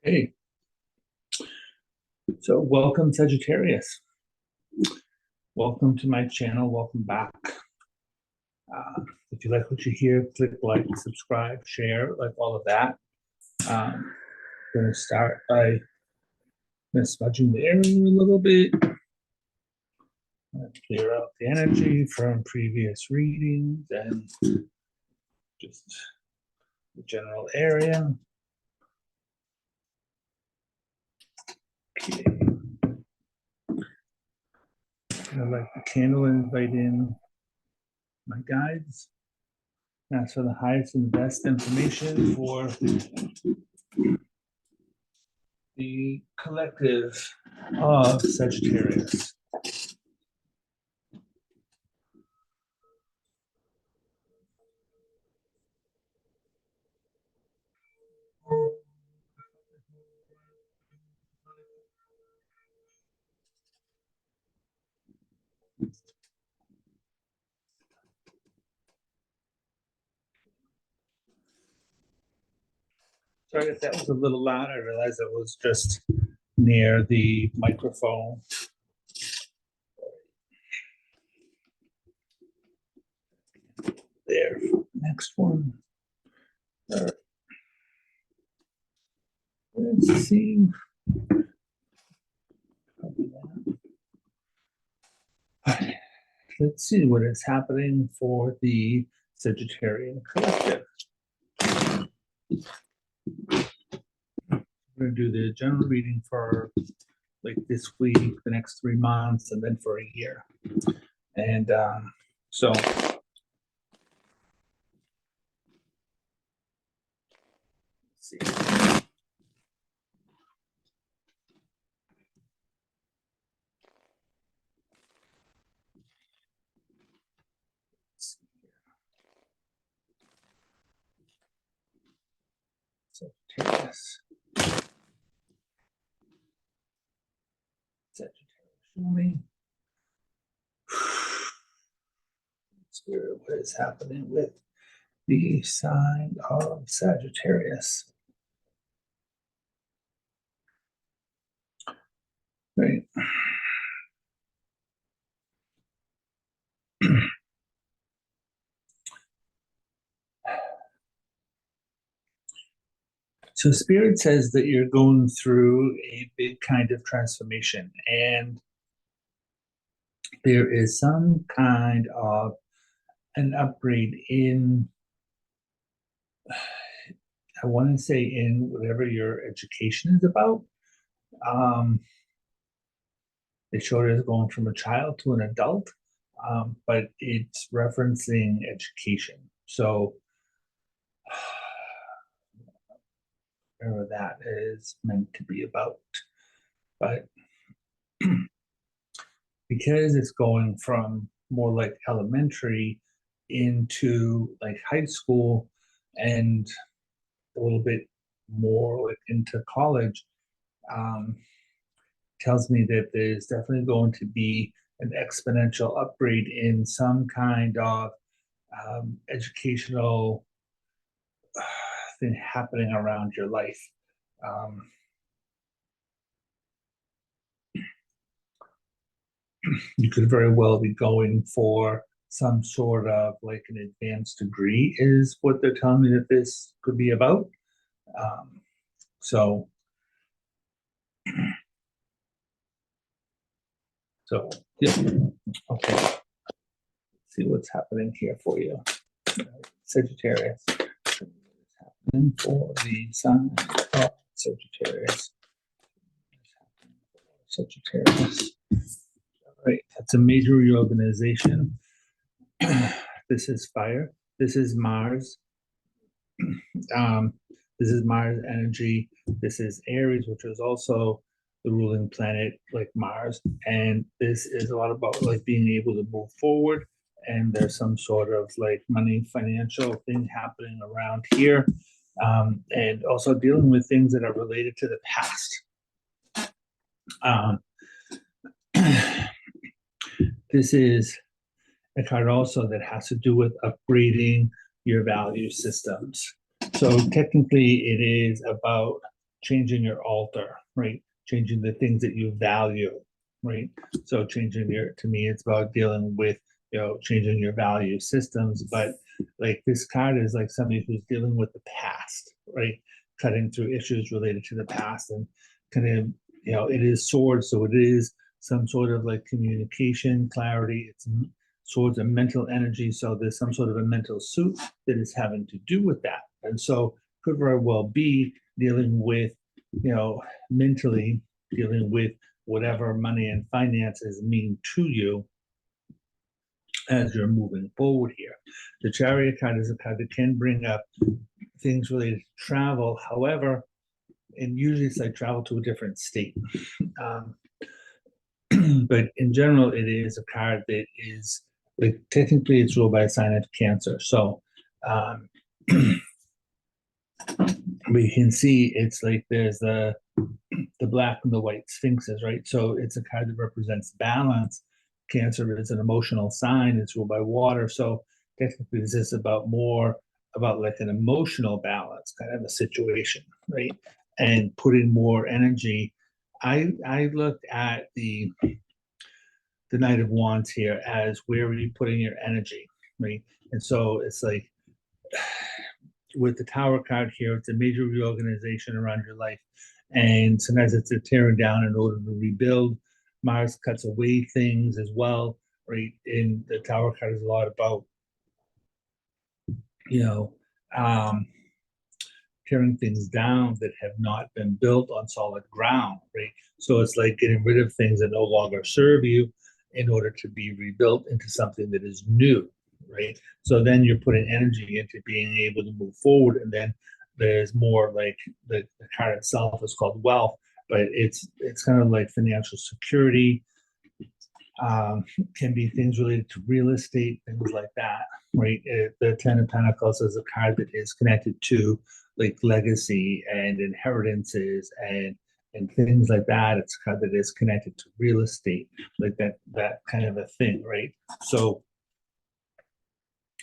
Hey, so welcome Sagittarius. Welcome to my channel. Welcome back. If you like what you hear, click like, subscribe, share, like all of that. I'm going to start by smudging the area a little bit. Clear out the energy from previous readings and just the general area. Okay. I like the candle and invite in my guides. Ask for the highest and best information for the collective of Sagittarius. Sorry if that was a little loud. I realized it was just near the microphone. There. Next one. Let's see. Let's see what is happening for the Sagittarian collective. We're going to do the general reading for like this week, the next 3 months, and then for a year. And so let's see. Sagittarius. Sagittarius, show me. Spirit, what is happening with the sign of Sagittarius? Right. So Spirit says that you're going through a big kind of transformation, and there is some kind of an upgrade in, I want to say, in whatever your education is about. They showed it as going from a child to an adult, but it's referencing education. So whatever that is meant to be about. But because it's going from more like elementary into like high school and a little bit more like into college, tells me that there's definitely going to be an exponential upgrade in some kind of educational thing happening around your life. You could very well be going for some sort of like an advanced degree is what they're telling me that this could be about. So yeah, okay. Let's see what's happening here for you, Sagittarius. What's happening for the sign of Sagittarius? Sagittarius. All right, that's a major reorganization. This is fire. This is Mars. This is Mars energy. This is Aries, which is also the ruling planet like Mars. And this is a lot about like being able to move forward. And there's some sort of like money, financial thing happening around here. And also dealing with things that are related to the past. This is a card also that has to do with upgrading your value systems. So technically it is about changing your altar, right? Changing the things that you value, right? So changing to me, it's about dealing with, changing your value systems. But like this card is like somebody who's dealing with the past, right? Cutting through issues related to the past and kind of, it is swords. So it is some sort of like communication, clarity. It's swords and mental energy. So there's some sort of a mental suit that is having to do with that. And so could very well be dealing with, mentally dealing with whatever money and finances mean to you as you're moving forward here. The Chariot card is a card that can bring up things related to travel. However, and usually it's like travel to a different state. But in general, it is a card that is like technically it's ruled by a sign of Cancer. So we can see it's like there's the black and the white sphinxes, right? So it's a card that represents balance. Cancer is an emotional sign. It's ruled by water. So technically this is about more about like an emotional balance kind of a situation, right? And putting more energy. I looked at the Knight of Wands here as where are you putting your energy, right? And so it's like with the Tower card here, it's a major reorganization around your life. And sometimes it's a tearing down in order to rebuild. Mars cuts away things as well, right? And the Tower card is a lot about, tearing things down that have not been built on solid ground, right? So it's like getting rid of things that no longer serve you in order to be rebuilt into something that is new, right? So then you're putting energy into being able to move forward, and then there's more like the card itself is called wealth, but it's kind of like financial security. Can be things related to real estate, things like that, right? The Ten of Pentacles is a card that is connected to like legacy and inheritances and things like that. It's a card that is connected to real estate, like that kind of a thing, right? So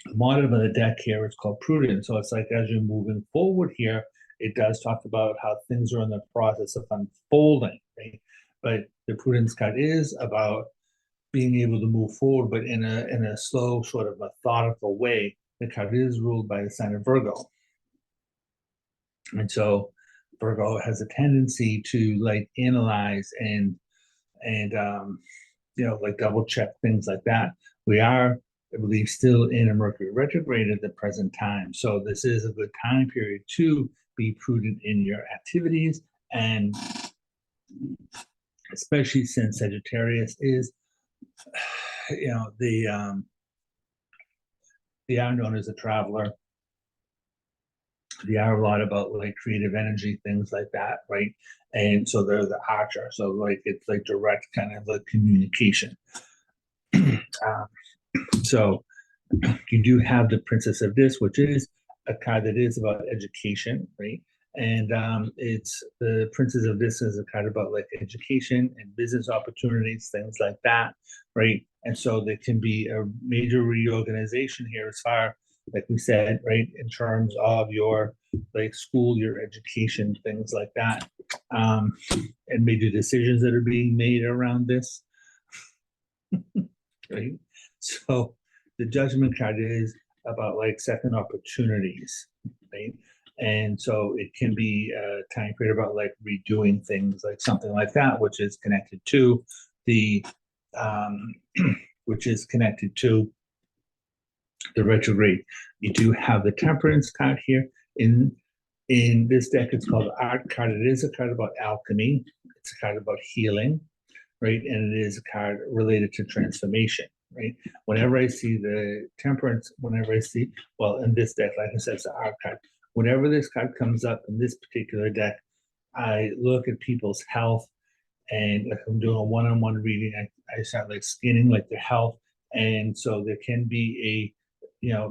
the motto of the deck here is called Prudence. So it's like as you're moving forward here, it does talk about how things are in the process of unfolding, right? But the Prudence card is about being able to move forward, but in a slow, sort of methodical way. The card is ruled by the sign of Virgo. And so Virgo has a tendency to like analyze and like double check things like that. We are, I believe, still in a Mercury retrograde at the present time. So this is a good time period to be prudent in your activities, and especially since Sagittarius is the are known as a traveler. They are a lot about like creative energy, things like that, right? And so they're the archer. So like it's like direct kind of like communication. So you do have the Princess of Discs, which is a card that is about education, right? And it's the Princess of Discs is a card about like education and business opportunities, things like that, right? And so there can be a major reorganization here as far, like we said, right, in terms of your like school, your education, things like that, and major decisions that are being made around this, right? So the Judgment card is about like second opportunities, right? And so it can be a time period about like redoing things, like something like that, which is connected to the which is connected to the retrograde. You do have the Temperance card here. In this deck, it's called the Art card. It is a card about alchemy. It's a card about healing, right? And it is a card related to transformation, right? Whenever I see the Temperance, whenever I see, well, in this deck, like I said, it's the Art card. Whenever this card comes up in this particular deck, I look at people's health, and if I'm doing a one-on-one reading, I start like scanning like their health. And so there can be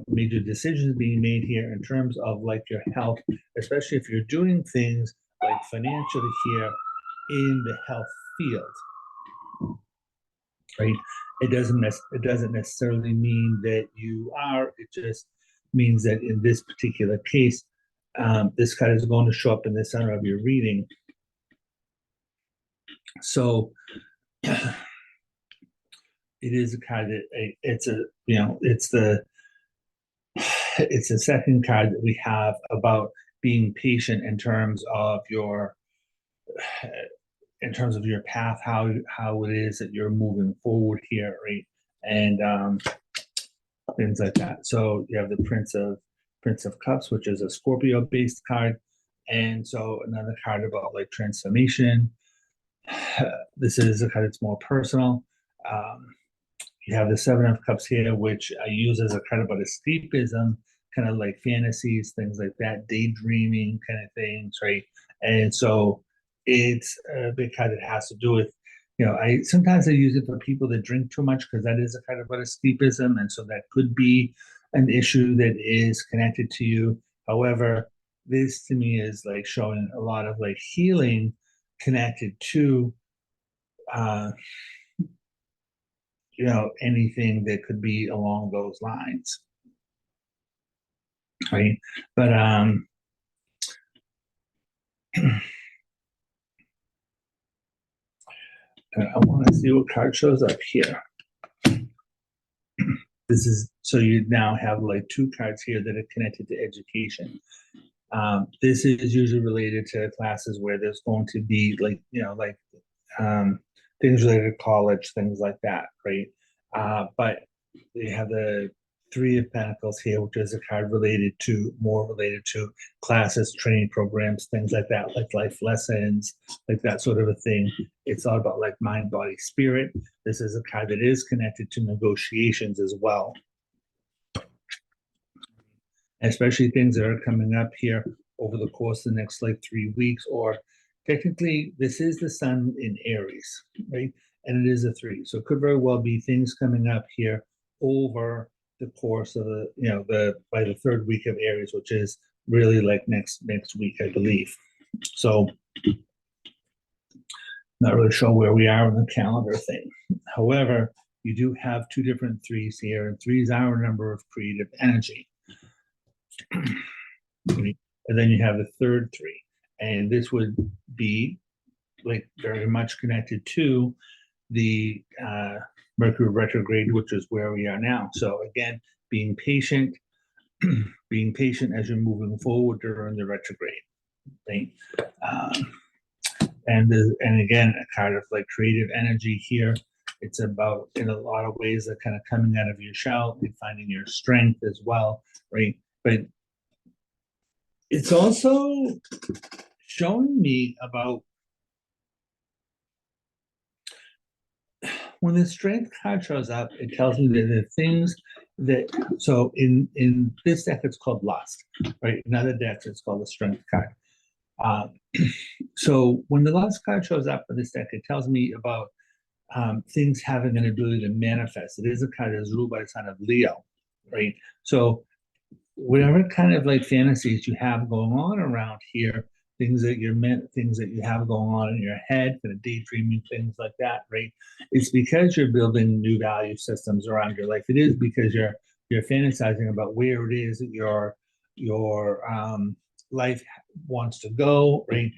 major decisions being made here in terms of like your health, especially if you're doing things like financially here in the health field, right? It doesn't necessarily mean that you are. It just means that in this particular case, This card is going to show up in the center of your reading. So it is a card that it's the second card that we have about being patient in terms of your path, how it is that you're moving forward here, right? And things like that. So you have the Prince of Cups, which is a Scorpio based card, and so another card about like transformation. This is a card that's more personal. You have the Seven of Cups here, which I use as a card about escapism, kind of like fantasies, things like that, daydreaming kind of things, right? And so it's a big card that has to do with, I sometimes I use it for people that drink too much because that is a kind of about escapism, and so that could be an issue that is connected to you. However, this to me is like showing a lot of like healing connected to anything that could be along those lines, right? But I want to see what card shows up here. This is, so you now have like two cards here that are connected to education. This is usually related to classes where there's going to be like, things related to college, things like that, right? But you have the Three of Pentacles here, which is a card more related to classes, training programs, things like that, like life lessons, like that sort of a thing. It's all about like mind, body, spirit. This is a card that is connected to negotiations as well. Especially things that are coming up here over the course of the next like 3 weeks, or technically this is the sun in Aries, right? And it is a 3. So it could very well be things coming up here over the course of by the 3rd week of Aries, which is really like next week, I believe. So not really sure where we are in the calendar thing. However, you do have 2 different 3s here, and 3s are a number of creative energy. And then you have the third 3, and this would be like very much connected to the Mercury retrograde, which is where we are now. So again, being patient as you're moving forward during the retrograde, right? And again, a card of like creative energy here. It's about, in a lot of ways, that kind of coming out of your shell and finding your strength as well, right? But it's also showing me about when the strength card shows up, it tells me that the things that, so in this deck, it's called lust, right? In other decks, it's called the strength card. So when the lust card shows up in this deck, it tells me about things having an ability to manifest. It is a card that is ruled by the sign of Leo, right? So whatever kind of like fantasies you have going on around here, things that you have going on in your head, kind of daydreaming, things like that, right? It's because you're building new value systems around your life. It is because you're fantasizing about where it is that your life wants to go, right?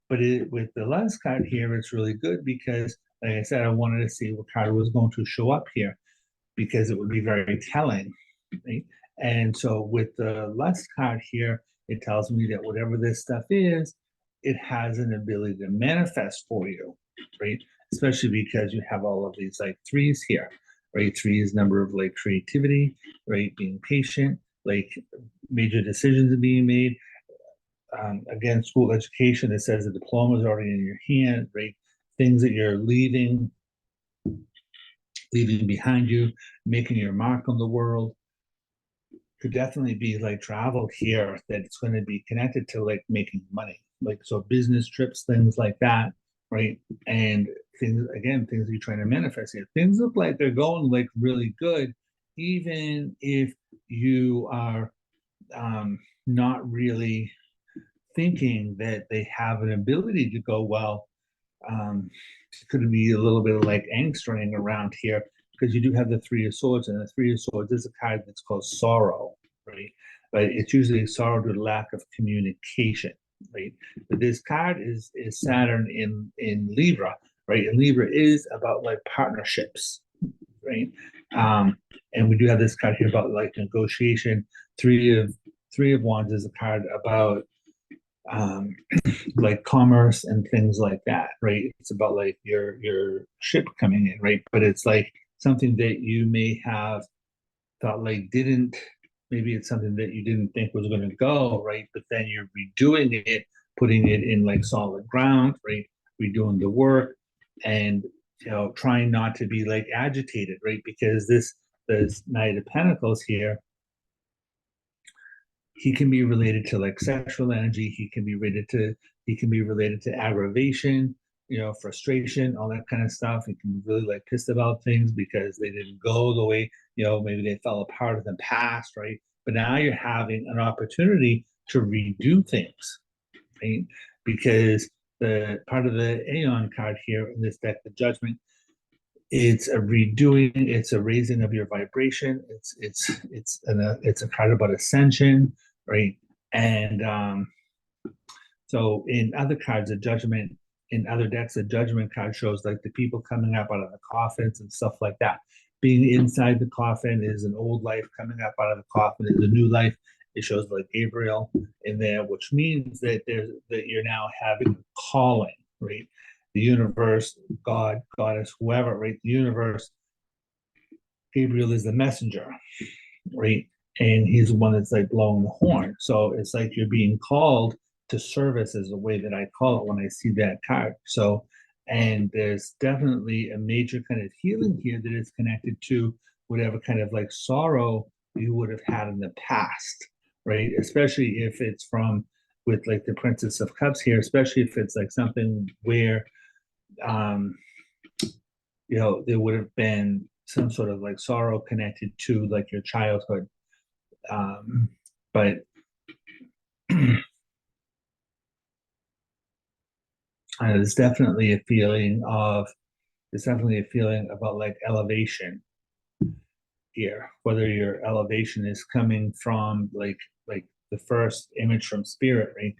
But with the last card here, it's really good because, like I said, I wanted to see what card was going to show up here because it would be very telling, right? And so with the lust card here, it tells me that whatever this stuff is, it has an ability to manifest for you, right? Especially because you have all of these like 3s here, right? 3 is number of like creativity, right? Being patient, like major decisions are being made. Again, school education, it says the diploma is already in your hand, right? Things that you're leaving behind you, making your mark on the world. Could definitely be like travel here that's going to be connected to like making money, like so business trips, things like that, right? And things you're trying to manifest here. Things look like they're going like really good, even if you are not really thinking that they have an ability to go well. Could be a little bit of like angst running around here because you do have the 3 of Swords, and the 3 of Swords is a card that's called sorrow, right? but it's usually sorrow due to lack of communication, right? But this card is Saturn in Libra, right? And Libra is about like partnerships, right? And we do have this card here about like negotiation. Three of Wands is a card about um, like commerce and things like that, right? It's about like your ship coming in, right? But it's like something that you may have thought like didn't, maybe it's something that you didn't think was going to go, right? But then you're redoing it, putting it in like solid ground, right? Redoing the work, and trying not to be like agitated, right? Because this Knight of Pentacles here, he can be related to like sexual energy. He can be related to aggravation, frustration, all that kind of stuff. He can be really like pissed about things because they didn't go the way, maybe they fell apart in the past, right? But now you're having an opportunity to redo things, right? Because the part of the Aeon card here in this deck, the Judgment, it's a redoing, it's a raising of your vibration. It's a card about ascension, right? And so in other cards, a Judgment, in other decks, a Judgment card shows like the people coming up out of the coffins and stuff like that. Being inside the coffin is an old life. Coming up out of the coffin is a new life. It shows like Gabriel in there, which means that you're now having a calling, right? The universe, God, goddess, whoever, right? The universe, Gabriel is the messenger, right? And he's the one that's like blowing the horn. So it's like you're being called to service, is the way that I call it when I see that card. So, and there's definitely a major kind of healing here that is connected to whatever kind of like sorrow you would have had in the past, right? Especially if it's from with like the Princess of Cups here, especially if it's like something where um there would have been some sort of like sorrow connected to like your childhood. But there's definitely a feeling about like elevation here, whether your elevation is coming from like the first image from spirit, right?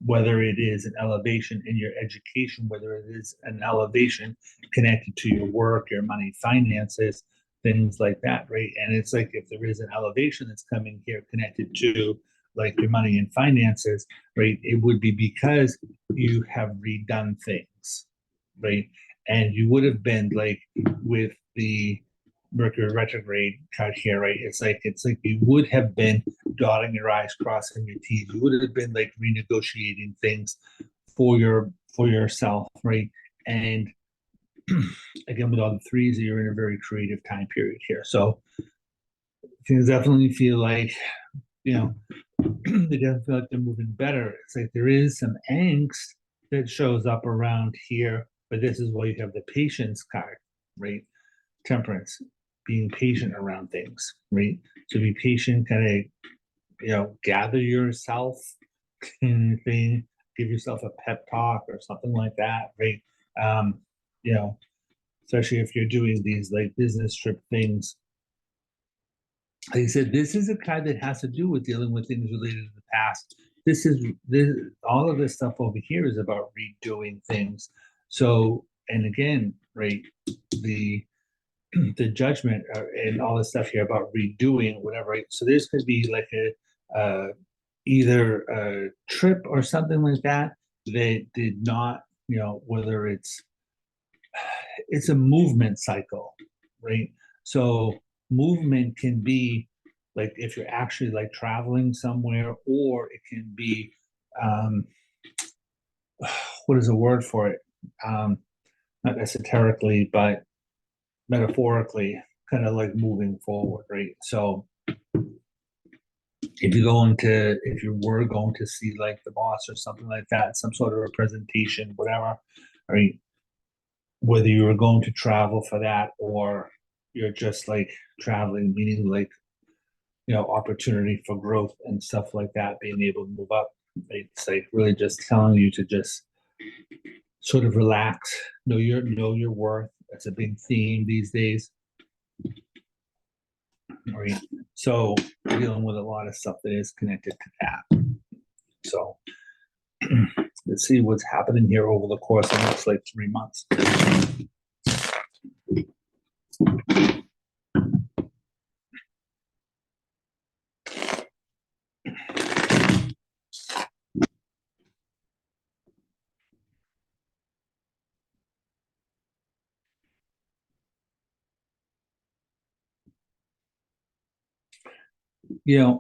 Whether it is an elevation in your education, whether it is an elevation connected to your work, your money, finances, things like that, right? And it's like if there is an elevation that's coming here connected to like your money and finances, right? It would be because you have redone things, right? And you would have been like with the Mercury retrograde card here, right? It's like you would have been dotting your I's, crossing your T's. You would have been like renegotiating things for yourself, right? And again, with all the threes, you're in a very creative time period here. So things definitely feel like, they definitely feel like they're moving better. It's like there is some angst that shows up around here, but this is why you have the patience card, right? Temperance, being patient around things, right? So be patient, kind of, gather yourself, thing, give yourself a pep talk or something like that, right? Um, you know, especially if you're doing these like business trip things. Like I said, this is a card that has to do with dealing with things related to the past. This all of this stuff over here is about redoing things. So, and again, right, the the Judgment and all this stuff here about redoing whatever. Right? So this could be like either a trip or something like that that did not, whether it's a movement cycle, right? So movement can be like if you're actually like traveling somewhere, or it can be um, what is the word for it? Not esoterically, but metaphorically, kind of like moving forward, right? So if you were going to see like the boss or something like that, some sort of a presentation, whatever, right? Whether you were going to travel for that or you're just like traveling, meaning like, opportunity for growth and stuff like that, being able to move up. It's like really just telling you to just sort of relax, know your worth. That's a big theme these days. right? So we're dealing with a lot of stuff that is connected to that. So let's see what's happening here over the course of the next like 3 months.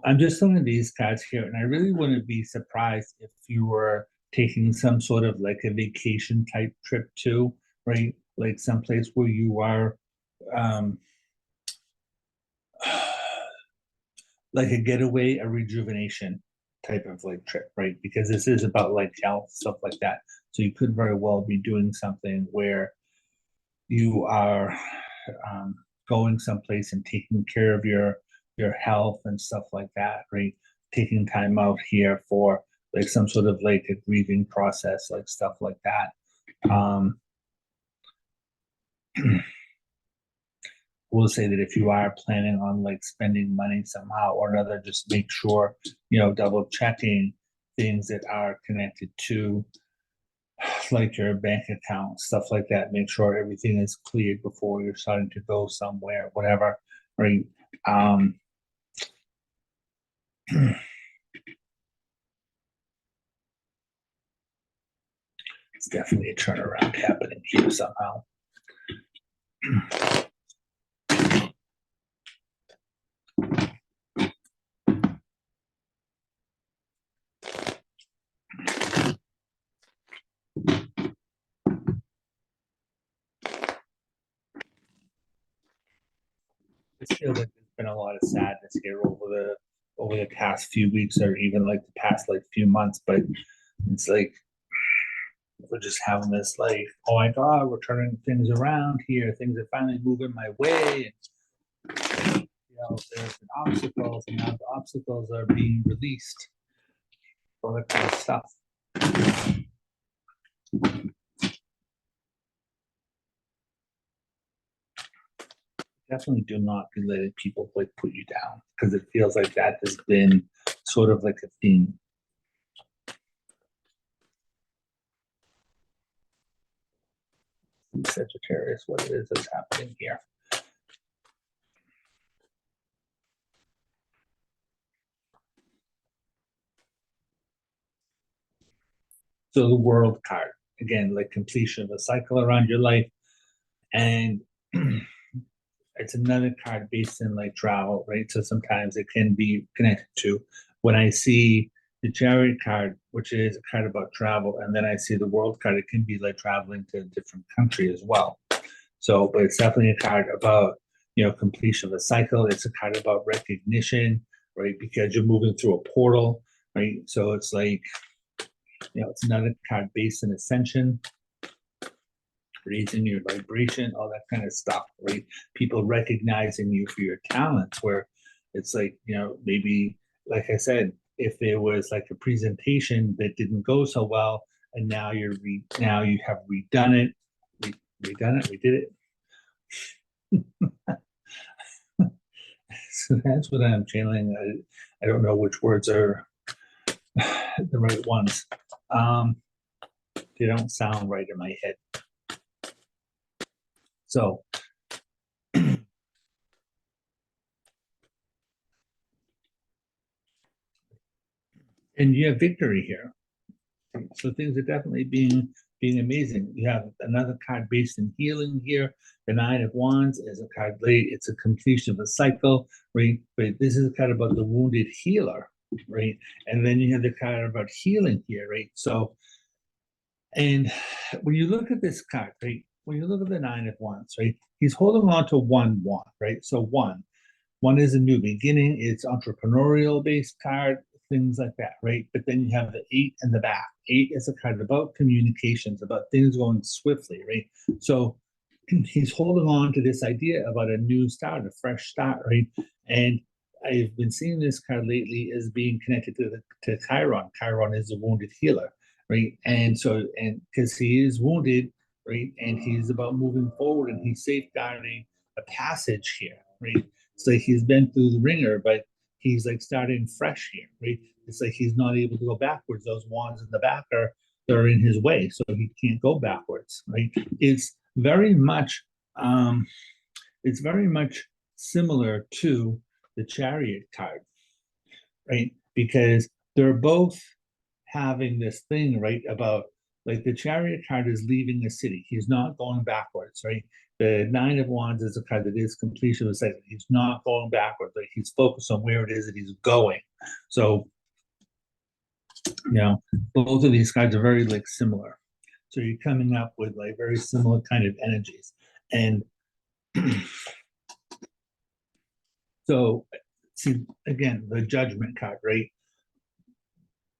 I'm just looking at these cards here, and I really wouldn't be surprised if you were taking some sort of like a vacation type trip too, right? Like someplace where you are um like a getaway, a rejuvenation type of like trip, right? Because this is about like health, stuff like that. So you could very well be doing something where you are um, going someplace and taking care of your health and stuff like that, right? Taking time out here for like some sort of like a grieving process, like stuff like that. We'll say that if you are planning on like spending money somehow or another, just make sure, double checking things that are connected to like your bank account, stuff like that. Make sure everything is cleared before you're starting to go somewhere, whatever. Right. Um, it's definitely a turnaround happening here somehow. It feels like there's been a lot of sadness here over the past few weeks, or even like the past like few months. But it's like we're just having this like, oh my god, we're turning things around here. Things are finally moving my way. And, there's been obstacles, and now the obstacles are being released. All that kind of stuff. Definitely do not be letting people like put you down, because it feels like that has been sort of like a theme. Sagittarius, what it is that's happening here. So the world card, again, like completion of a cycle around your life. And it's another card based in like travel, right? So sometimes it can be connected to when I see the Chariot card, which is a card about travel, and then I see the World card, it can be like traveling to a different country as well. So, but it's definitely a card about, completion of a cycle. It's a card about recognition, right? Because you're moving through a portal, right? So it's like, it's another card based in ascension, raising your vibration, all that kind of stuff, right? People recognizing you for your talents, where it's like, maybe, like I said, if there was like a presentation that didn't go so well, and now now you have redone it, redone it, we did it. So that's what I'm channeling. I don't know which words are the right ones. They don't sound right in my head. So, and you have victory here. So things are definitely being amazing. You have another card based in healing here. The Nine of Wands is a card late. It's a completion of a cycle, right? But this is a card about the wounded healer, right? And then you have the card about healing here, right? So, and when you look at this card, right? When you look at the Nine of Wands, right? He's holding on to one wand, right? So one is a new beginning. It's entrepreneurial based card, things like that, right? But then you have the eight in the back. Eight is a card about communications, about things going swiftly, right? So he's holding on to this idea about a new start, a fresh start, right? And I've been seeing this card lately as being connected to Chiron. Chiron is a wounded healer, right? And so, and because he is wounded, right, and he's about moving forward, and he's safeguarding a passage here, right? It's like he's been through the ringer, but he's like starting fresh here, right? It's like he's not able to go backwards. Those wands in the back are they're in his way, so he can't go backwards, right? It's very much it's very much similar to the Chariot card, right? Because they're both having this thing, right, about like the Chariot card is leaving the city. He's not going backwards, right? The Nine of Wands is a card that is completion of the cycle. He's not going backwards. Like he's focused on where it is that he's going. So, both of these cards are very like similar. So you're coming up with like very similar kind of energies. And so, see, again, the Judgment card, right?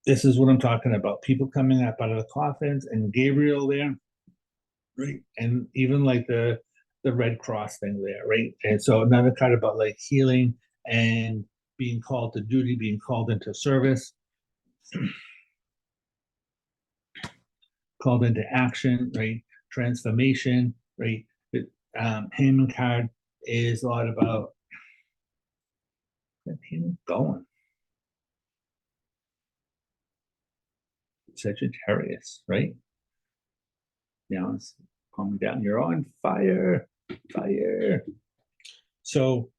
This is what I'm talking about. People coming up out of the coffins and Gabriel there, right? And even like the Red Cross thing there, right? And so another card about like healing and being called to duty, being called into service, called into action, right? Transformation, right? The Haman card is a lot about him going. Sagittarius, right? Now it's calming down. You're on fire, fire. So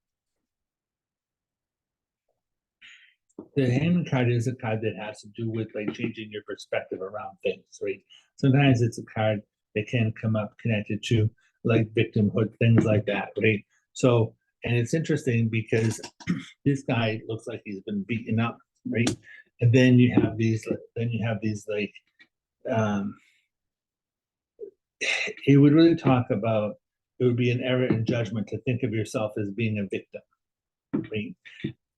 the Haman card is a card that has to do with like changing your perspective around things, right? Sometimes it's a card that can come up connected to like victimhood, things like that, right? So, and it's interesting because this guy looks like he's been beaten up, right? And then you have these like um it would really talk about it would be an error in judgment to think of yourself as being a victim, right?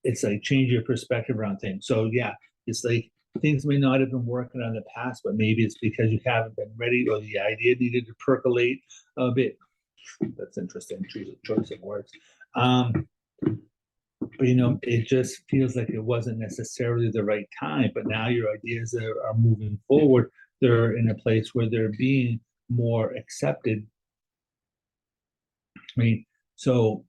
It's like change your perspective around things. So yeah, it's like things may not have been working on in the past, but maybe it's because you haven't been ready or the idea needed to percolate a bit. That's interesting. Choice of words. But it just feels like it wasn't necessarily the right time. But now your ideas are moving forward. They're in a place where they're being more accepted. I mean, so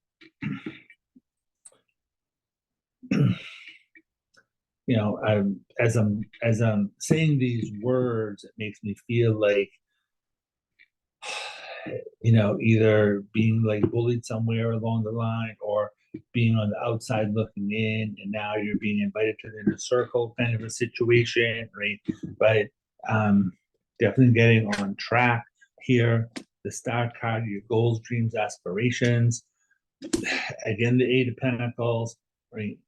as I'm saying these words, it makes me feel like either being like bullied somewhere along the line or being on the outside looking in, and now you're being invited to the inner circle kind of a situation, right? But definitely getting on track here. The Star card, your goals, dreams, aspirations. Again, the Eight of Pentacles, right?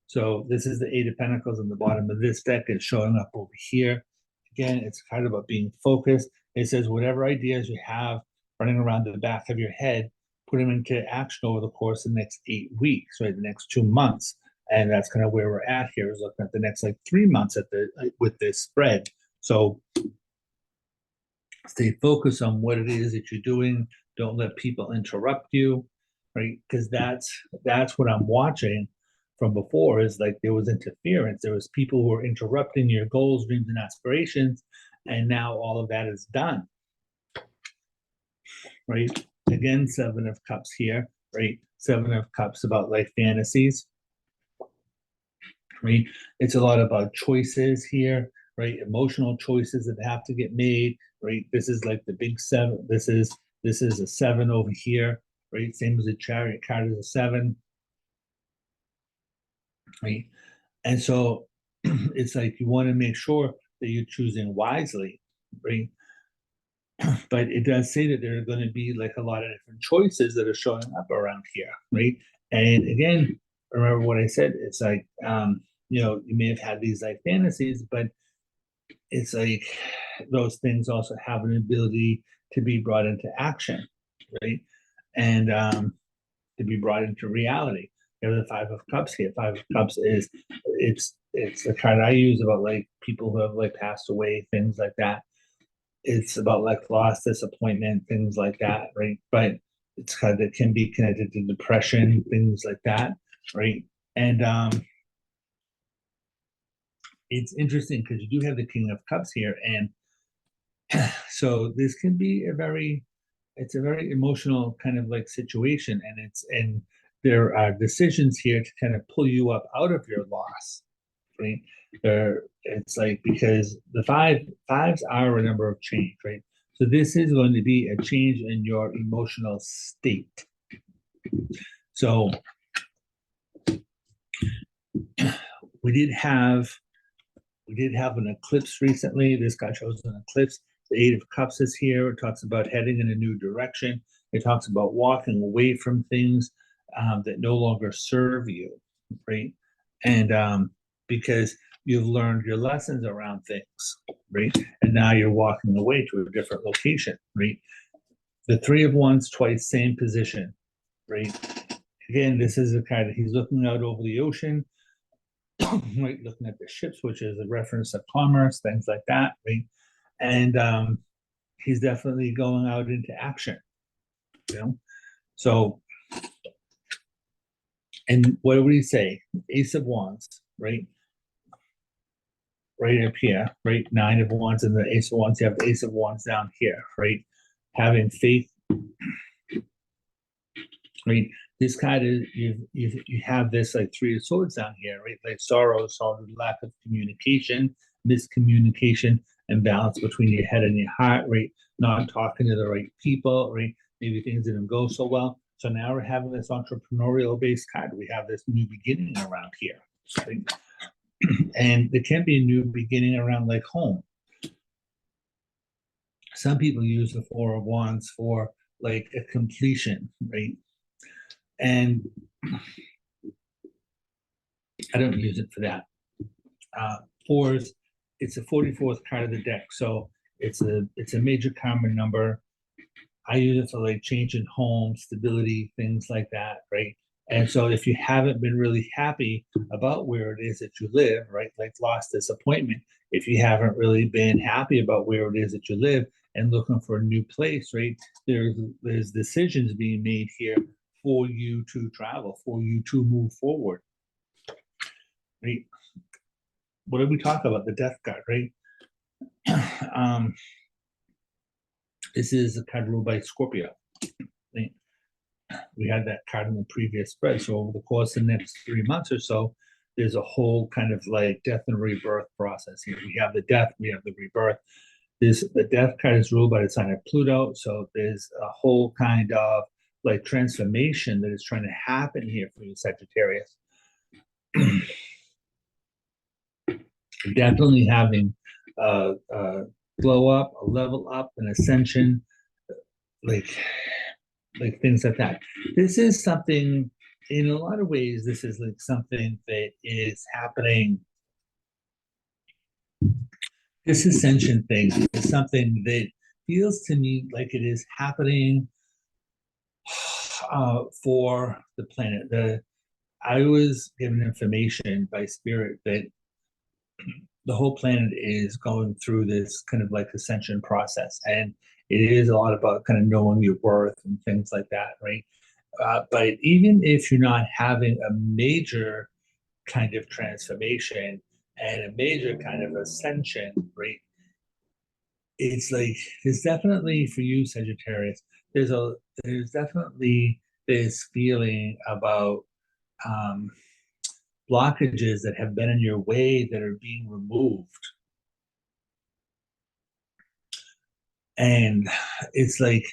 So this is the Eight of Pentacles on the bottom of this deck. It's showing up over here. Again, it's kind of about being focused. It says whatever ideas you have running around the back of your head, put them into action over the course of the next 8 weeks, right? The next 2 months. And that's kind of where we're at here, is looking at the next like 3 months with this spread. So stay focused on what it is that you're doing. Don't let people interrupt you, right? Because that's what I'm watching from before, is like there was interference. There was people who were interrupting your goals, dreams, and aspirations, and now all of that is done, right? Again, Seven of Cups here, right? Seven of Cups about life fantasies, right? It's a lot about choices here, right? Emotional choices that have to get made, right? This is like the big seven. This is a seven over here, right? Same as the Chariot card is a seven, right? And so it's like you want to make sure that you're choosing wisely, right? But it does say that there are going to be like a lot of different choices that are showing up around here, right? And again, remember what I said. It's like you may have had these like fantasies, but it's like those things also have an ability to be brought into action, right? And to be brought into reality. You have the Five of Cups here. Five of Cups is it's the card I use about like people who have like passed away, things like that. It's about like loss, disappointment, things like that, right? But it's kind of that can be connected to depression, things like that, right? And it's interesting because you do have the King of Cups here, and so this can be a very it's a very emotional kind of like situation, and there are decisions here to kind of pull you up out of your loss, right? It's like, because the fives are a number of change, right? So this is going to be a change in your emotional state. So we did have an eclipse recently. This guy shows an eclipse. The Eight of Cups is here. It talks about heading in a new direction. It talks about walking away from things that no longer serve you, right? And because you've learned your lessons around things, right? And now you're walking away to a different location, right? The Three of Wands twice, same position, right? Again, this is a kind of, he's looking out over the ocean, right? Looking at the ships, which is a reference to commerce, things like that, right? And he's definitely going out into action, you know? So, and what would he say? Ace of Wands, right? Right up here, right? Nine of Wands and the Ace of Wands. You have the Ace of Wands down here, right? Having faith, right? This kind of, you have this like Three of Swords down here, right? Like sorrow, lack of communication, miscommunication, imbalance between your head and your heart, right? Not talking to the right people, right? Maybe things didn't go so well. So now we're having this entrepreneurial based card. We have this new beginning around here, right? And there can be a new beginning around like home. Some people use the Four of Wands for like a completion, right? And I don't use it for that. Fours, it's a 44th card of the deck, so it's a major karma number. I use it for like changing home, stability, things like that, right? And so if you haven't been really happy about where it is that you live, right, like lost this appointment, if you haven't really been happy about where it is that you live and looking for a new place, right, there's decisions being made here for you to travel, for you to move forward, right? What did we talk about? The death card, right? This is a card ruled by Scorpio, right? We had that card in the previous spread. So over the course of the next 3 months or so, there's a whole kind of like death and rebirth process here. We have the death, we have the rebirth. The death card is ruled by the sign of Pluto. So there's a whole kind of like transformation that is trying to happen here for you, Sagittarius. Definitely having a glow up, a level up, an ascension, like things like that. This is something, in a lot of ways, this is like something that is happening. This ascension thing is something that feels to me like it is happening for the planet. I was given information by Spirit that the whole planet is going through this kind of like ascension process, and it is a lot about kind of knowing your worth and things like that, right? But even if you're not having a major kind of transformation and a major kind of ascension, right? It's like there's definitely for you, Sagittarius. There's definitely this feeling about um, blockages that have been in your way that are being removed. And it's like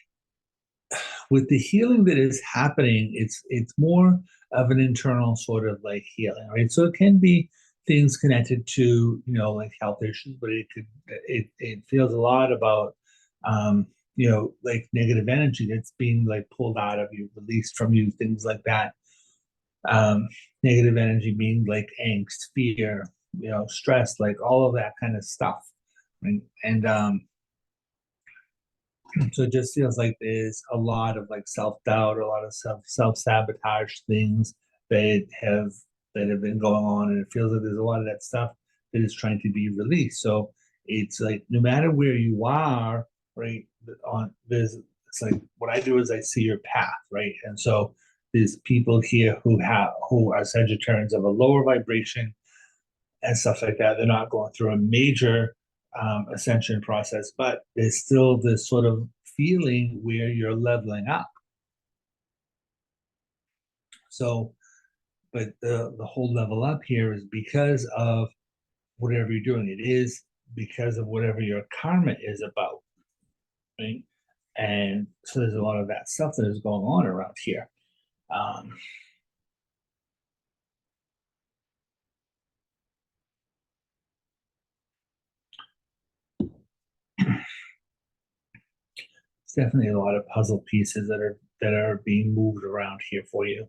with the healing that is happening, it's more of an internal sort of like healing, right? So it can be things connected to, like health issues, but it feels a lot about like negative energy that's being like pulled out of you, released from you, things like that. Negative energy being like angst, fear, stress, like all of that kind of stuff, right? And so it just feels like there's a lot of like self-doubt, a lot of self-sabotage things that have been going on, and it feels like there's a lot of that stuff that is trying to be released. So it's like no matter where you are, right? It's like what I do is I see your path, right? And so there's people here who are Sagittarians of a lower vibration and stuff like that. They're not going through a major ascension process, but there's still this sort of feeling where you're leveling up. So, but the whole level up here is because of whatever you're doing. It is because of whatever your karma is about, right? And so there's a lot of that stuff that is going on around here. It's definitely a lot of puzzle pieces that are being moved around here for you.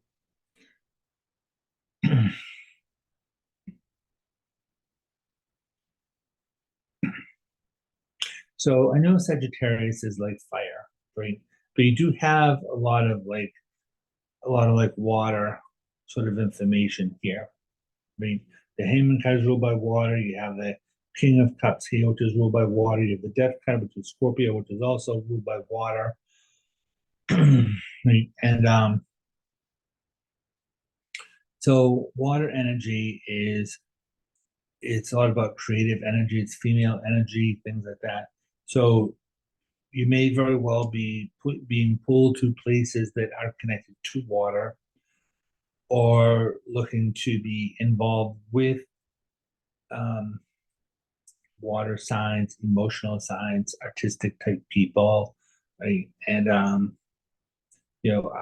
So I know Sagittarius is like fire, right? But you do have a lot of like water sort of information here. I mean, the Hangman card is ruled by water. You have the King of Cups here, which is ruled by water. You have the Death card, which is Scorpio, which is also ruled by water. Right? And so water energy it's a lot about creative energy. It's female energy, things like that. So you may very well be being pulled to places that are connected to water, or looking to be involved with water signs, emotional signs, artistic type people, right? And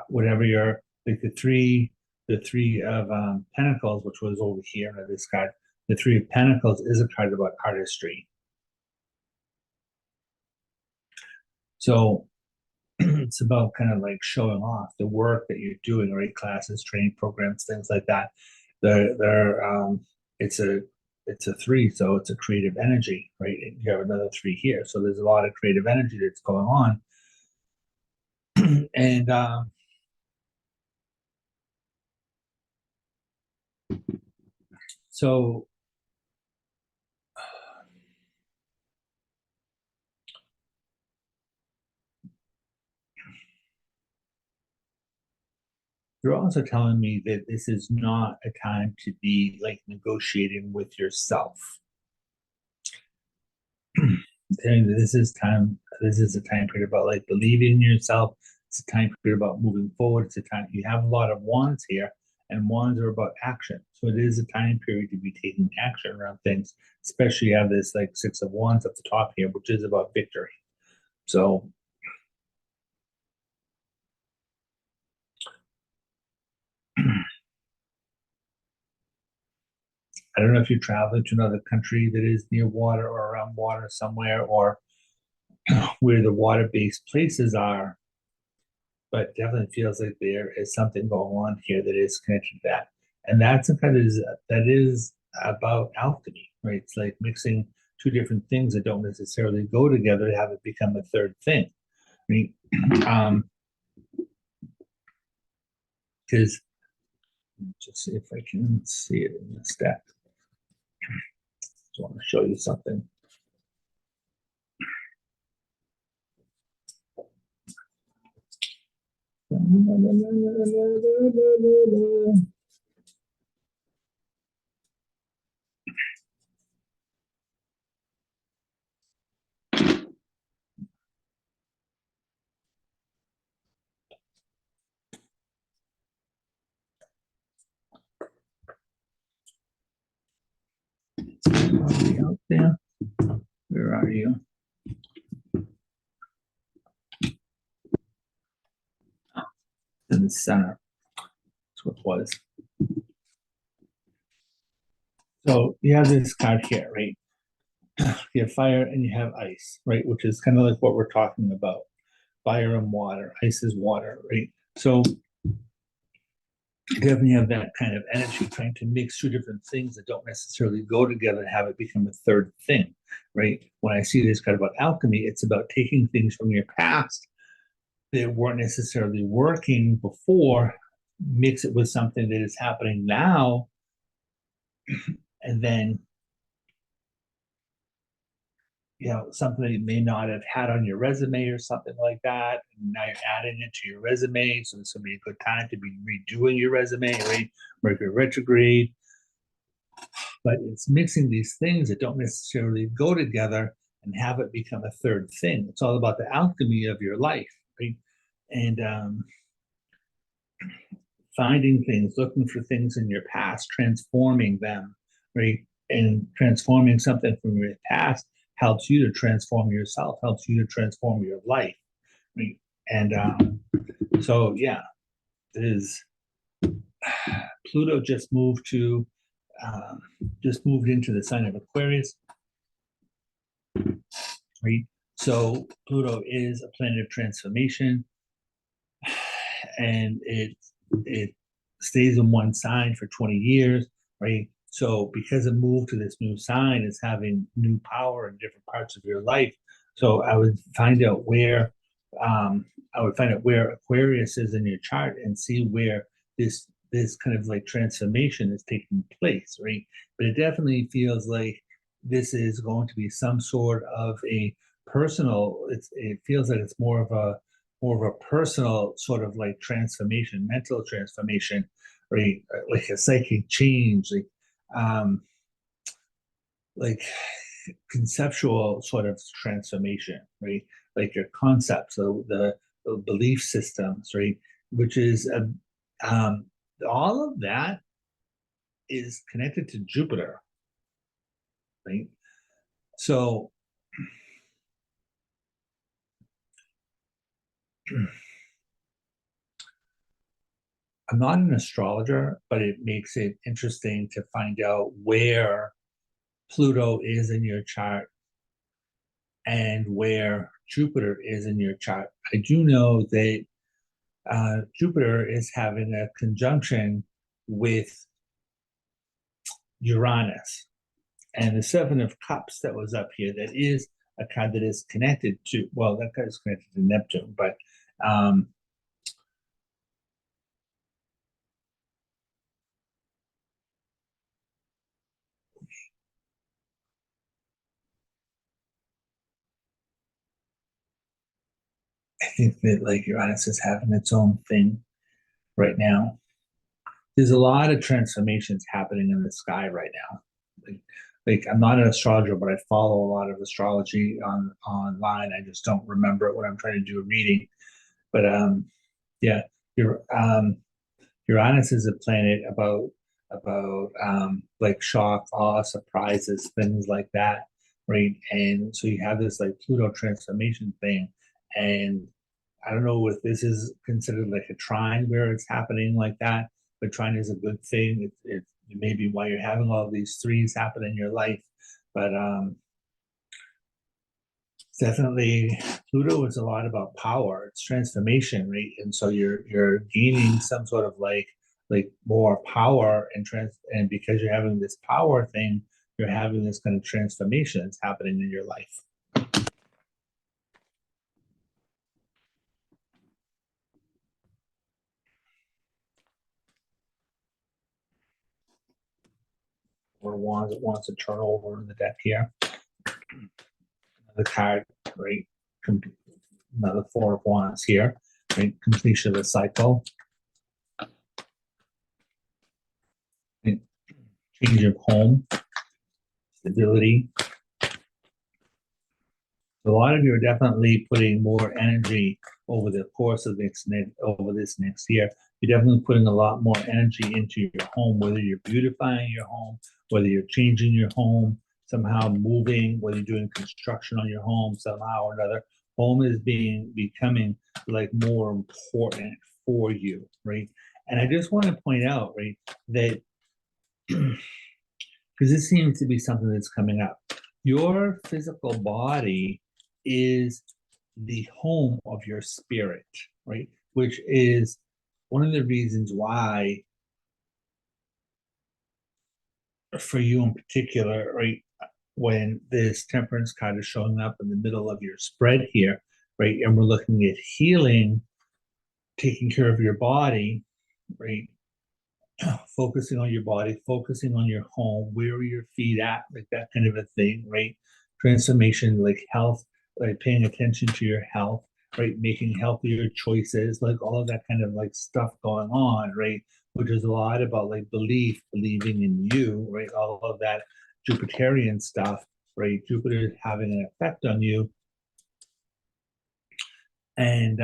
whatever your like the three of Pentacles, which was over here in this card. The Three of Pentacles is a card about artistry. So it's about kind of like showing off the work that you're doing, right? Classes, training programs, things like that. It's a three, so it's a creative energy, right? And you have another three here, so there's a lot of creative energy that's going on, and so you're also telling me that this is not a time to be like negotiating with yourself. And this is a time period about like believing in yourself. It's a time period about moving forward. It's a time you have a lot of wands here, and wands are about action. So it is a time period to be taking action around things, especially you have this like Six of Wands at the top here, which is about victory. So I don't know if you're traveling to another country that is near water or around water somewhere, or where the water-based places are, but definitely feels like there is something going on here that is connected to that. And that's that is about alchemy, right? It's like mixing two different things that don't necessarily go together to have it become a third thing. I mean, because just see if I can see it in the stack. Just want to show you something. Out there. Where are you? In the center. That's what it was. So you have this card here, right? You have fire and you have ice, right? Which is kind of like what we're talking about. Fire and water. Ice is water, right? So you definitely have that kind of energy, trying to mix two different things that don't necessarily go together and have it become a third thing, right? When I see this kind of about alchemy, it's about taking things from your past that weren't necessarily working before, mix it with something that is happening now, and then something that you may not have had on your resume or something like that. And now you're adding it to your resume. So this will be a good time to be redoing your resume, right? Mercury retrograde. But it's mixing these things that don't necessarily go together and have it become a third thing. It's all about the alchemy of your life, right? And finding things, looking for things in your past, transforming them, right? And transforming something from your past helps you to transform yourself, helps you to transform your life, right? And so, yeah, there's Pluto just moved into the sign of Aquarius, right? So Pluto is a planet of transformation, and it stays in one sign for 20 years, right? So because it moved to this new sign, it's having new power in different parts of your life. So I would find out where Aquarius is in your chart and see where this kind of like transformation is taking place, right? But it definitely feels like this is going to be some sort of a personal. It feels like it's more of a personal sort of like transformation, mental transformation, right? Like a psychic change, um, like conceptual sort of transformation, right? Like your concepts, the belief systems, right? Which is um, all of that is connected to Jupiter, right? So I'm not an astrologer, but it makes it interesting to find out where Pluto is in your chart and where Jupiter is in your chart. I do know that Jupiter is having a conjunction with Uranus, and the Seven of Cups that was up here, that is a card that is connected to, well, that card is connected to Neptune, but um, I think that like Uranus is having its own thing right now. There's a lot of transformations happening in the sky right now. Like, like I'm not an astrologer, but I follow a lot of astrology online. I just don't remember it when I'm trying to do a reading. But yeah, your Uranus is a planet about like shock, awe, surprises, things like that, right? And so you have this like Pluto transformation thing, and I don't know if this is considered like a trine where it's happening like that, but trine is a good thing. It may be why you're having all these threes happen in your life, but definitely Pluto is a lot about power. It's transformation, right? And so you're gaining some sort of like more power and because you're having this power thing, you're having this kind of transformation that's happening in your life. Or wands, it wants to turn over in the deck here. The card, right? Another four of wands here, right? Completion of the cycle. Right? Change of home, stability. A lot of you are definitely putting more energy over the course of over this next year. You're definitely putting a lot more energy into your home, whether you're beautifying your home, whether you're changing your home, somehow moving, whether you're doing construction on your home somehow or another. Home is becoming like more important for you, right? And I just want to point out, right, that because this seems to be something that's coming up. Your physical body is the home of your spirit, right? Which is one of the reasons why, for you in particular, right, when this temperance card is showing up in the middle of your spread here, right, and we're looking at healing, taking care of your body, right, focusing on your body, focusing on your home, where are your feet at, like that kind of a thing, right? Transformation, like health, like paying attention to your health, right? Making healthier choices, like all of that kind of like stuff going on, right? Which is a lot about like believing in you, right? All of that Jupiterian stuff, right? Jupiter is having an effect on you. And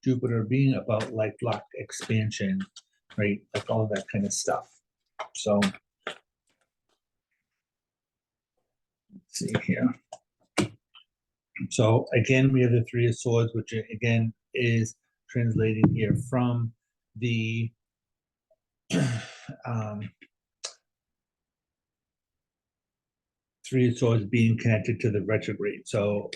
Jupiter being about like luck, expansion, right? Like all that kind of stuff. So let's see here. So again, we have the Three of Swords, which again is translating here from the Three of Swords being connected to the retrograde. So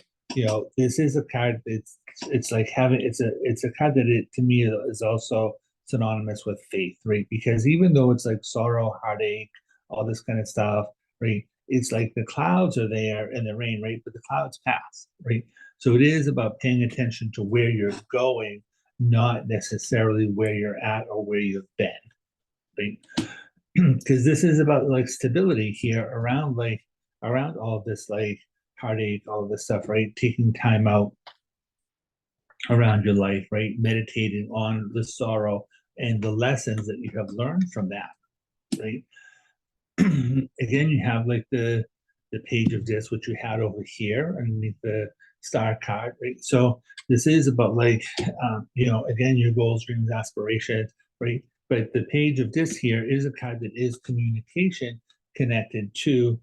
this is a card. It's like having it's a card that to me is also synonymous with faith, right? Because even though it's like sorrow, heartache, all this kind of stuff, right? It's like the clouds are there and the rain, right? But the clouds pass, right? So it is about paying attention to where you're going, not necessarily where you're at or where you've been, right? Because this is about like stability here around all this like heartache, all this stuff, right? Taking time out around your life, right? Meditating on the sorrow and the lessons that you have learned from that, right? Again, you have like the Page of Discs, which you had over here underneath the star card, right? So this is about like, again, your goals, dreams, aspirations, right? But the Page of Discs here is a card that is communication connected to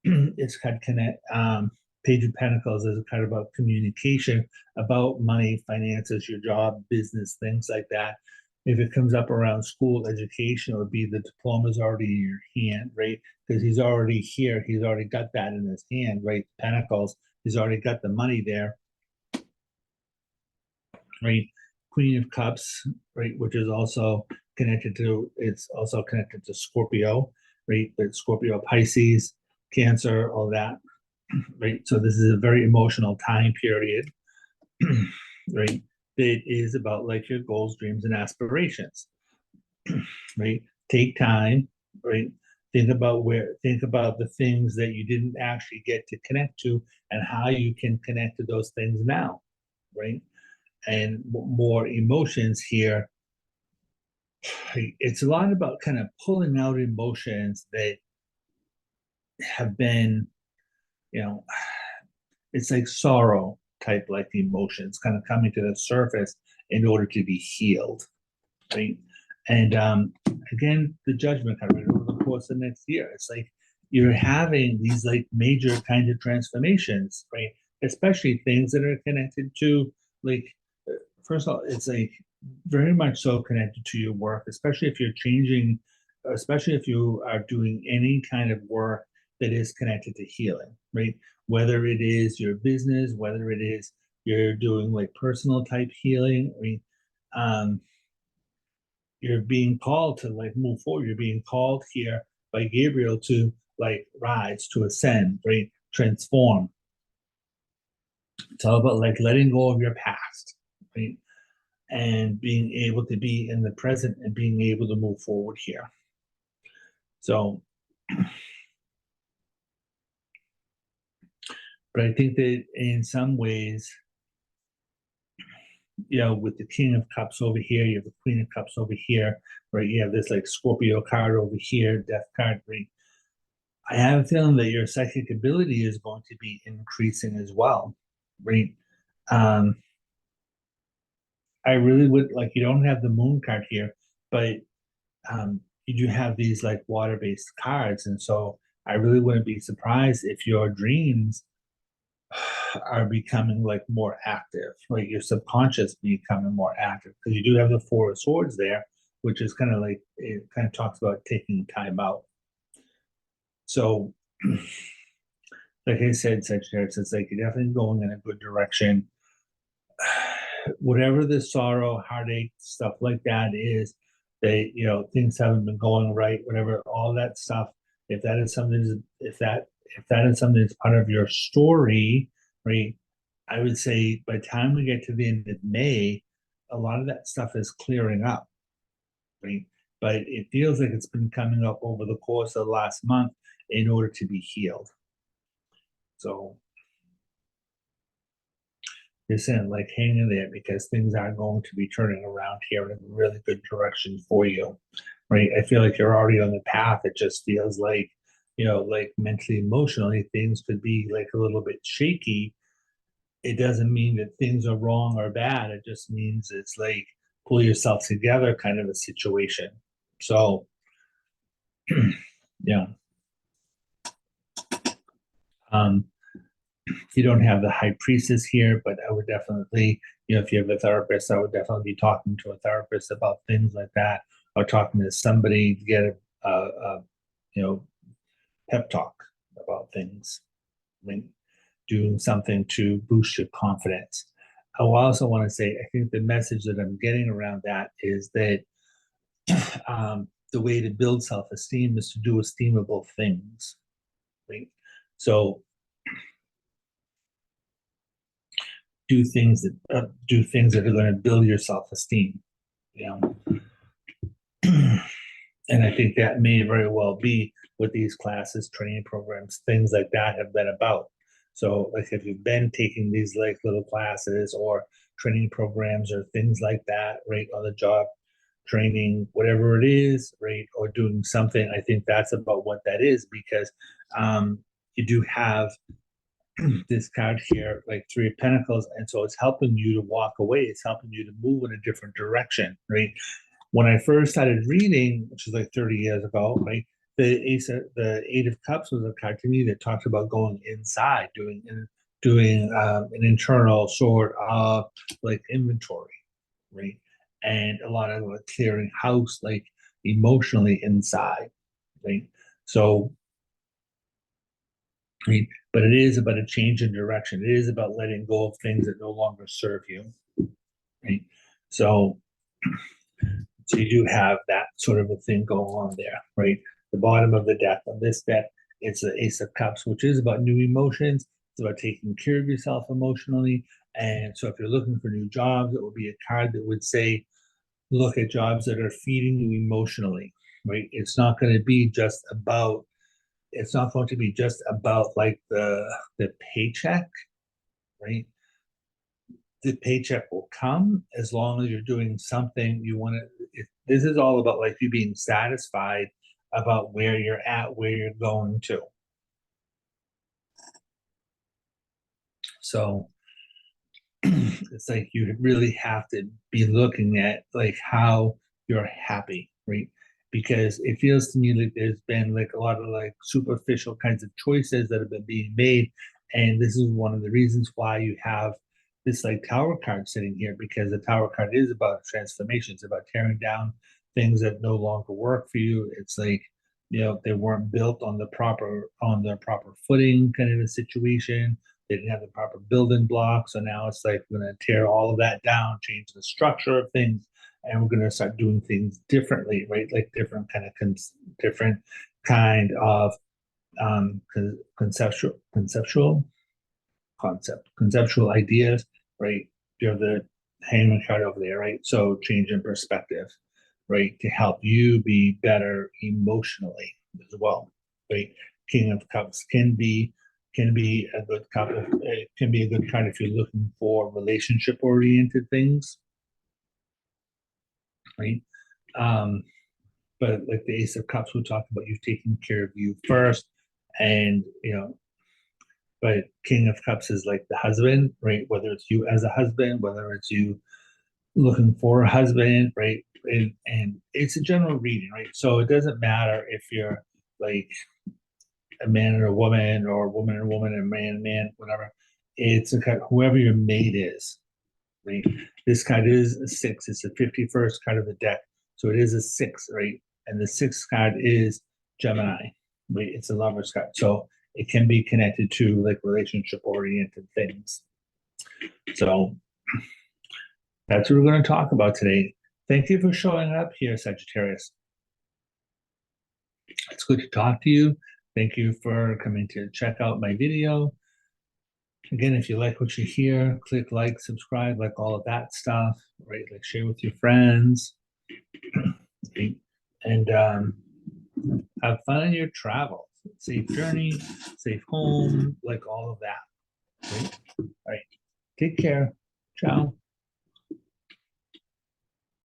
it's kind of connect. Page of Pentacles is kind of about communication, about money, finances, your job, business, things like that. If it comes up around school, education, it would be the diploma's already in your hand, right? Because he's already here. He's already got that in his hand, right? Pentacles, he's already got the money there, right? Queen of Cups, right? Which is also connected to, it's also connected to Scorpio, right? But Scorpio, Pisces, Cancer, all that, right? So this is a very emotional time period, right? It is about like your goals, dreams, and aspirations, right? Take time, right? Think about the things that you didn't actually get to connect to and how you can connect to those things now, right? And more emotions here. It's a lot about kind of pulling out emotions that have been, it's like sorrow type like emotions kind of coming to the surface in order to be healed, right? And again, the Judgment card right over the course of next year, it's like you're having these like major kind of transformations, right? Especially things that are connected to like, first of all, it's like very much so connected to your work, especially if you're changing, especially if you are doing any kind of work that is connected to healing, right? Whether it is your business, whether it is you're doing like personal type healing, I mean, you're being called to like move forward. You're being called here by Gabriel to like rise, to ascend, right? Transform. It's all about like letting go of your past, right? And being able to be in the present and being able to move forward here. So, but I think that in some ways, with the King of Cups over here, you have the Queen of Cups over here, right? You have this like Scorpio card over here, Death card, right? I have a feeling that your psychic ability is going to be increasing as well, right? I really would like, you don't have the Moon card here, but you do have these like water-based cards, and so I really wouldn't be surprised if your dreams are becoming like more active, right? Your subconscious becoming more active, because you do have the Four of Swords there, which is kind of like, it kind of talks about taking time out. So like I said, Sagittarius, it's like you're definitely going in a good direction. Whatever the sorrow, heartache, stuff like that is, they, things haven't been going right, whatever, all that stuff. If that is something, if that is something that's part of your story, right? I would say by the time we get to the end of May, a lot of that stuff is clearing up, right? But it feels like it's been coming up over the course of the last month in order to be healed. So just in like hang in there because things are going to be turning around here in a really good direction for you, right? I feel like you're already on the path. It just feels like, like mentally, emotionally, things could be like a little bit shaky. It doesn't mean that things are wrong or bad. It just means it's like pull yourself together kind of a situation. So, yeah. Um, you don't have the high priestess here, but I would definitely, if you have a therapist, I would definitely be talking to a therapist about things like that, or talking to somebody to get a pep talk about things. I mean, doing something to boost your confidence. I also want to say, I think the message that I'm getting around that is that the way to build self-esteem is to do esteemable things, right? So do things that are going to build your self-esteem, you know. And I think that may very well be what these classes, training programs, things like that have been about. So, like, if you've been taking these like little classes or training programs or things like that, right, on the job training, whatever it is, right, or doing something, I think that's about what that is because you do have this card here, like Three of Pentacles, and so it's helping you to walk away. It's helping you to move in a different direction, right? When I first started reading, which is like 30 years ago, right, the Eight of Cups was a card to me that talked about going inside, doing an internal sort of like inventory, right, and a lot of like clearing house, like emotionally inside, right. So, I mean, but it is about a change in direction. It is about letting go of things that no longer serve you, right? So So you do have that sort of a thing going on there, right? The bottom of the deck on this deck, it's the Ace of Cups, which is about new emotions. It's about taking care of yourself emotionally. And so if you're looking for new jobs, it would be a card that would say, look at jobs that are feeding you emotionally, right? It's not going to be just about like the paycheck, right? The paycheck will come as long as you're doing something you want to. This is all about like you being satisfied about where you're at, where you're going to. So it's like you really have to be looking at like how you're happy, right? Because it feels to me like there's been like a lot of like superficial kinds of choices that have been being made, and this is one of the reasons why you have this like tower card sitting here, because the tower card is about transformation. It's about tearing down things that no longer work for you. It's like, they weren't built on the proper footing kind of a situation. They didn't have the proper building blocks. So now it's like we're going to tear all of that down, change the structure of things, and we're going to start doing things differently, right? Like different kind of um, conceptual ideas, right? You're the hangman card over there, right? So change in perspective, right? To help you be better emotionally as well, right? King of Cups can be a good cup. It can be a good card if you're looking for relationship oriented things, right? Um, but like the Ace of Cups, we talked about you taking care of you first, and but King of Cups is like the husband, right? Whether it's you as a husband, whether it's you looking for a husband, right? And it's a general reading, right? So it doesn't matter if you're like a man and a woman, or a woman and a woman, and a man, whatever. It's a kind of whoever your mate is, right? This card is a six. It's the 51st card of the deck. So it is a six, right? And the sixth card is Gemini, right? It's a lover's card. So it can be connected to like relationship oriented things. So that's what we're going to talk about today. Thank you for showing up here, Sagittarius. It's good to talk to you. Thank you for coming to check out my video. Again, if you like what you hear, click like, subscribe, like all of that stuff, right? Like share with your friends, right? And have fun in your travels. Safe journey, safe home, like all of that, right? All right. Take care. Ciao.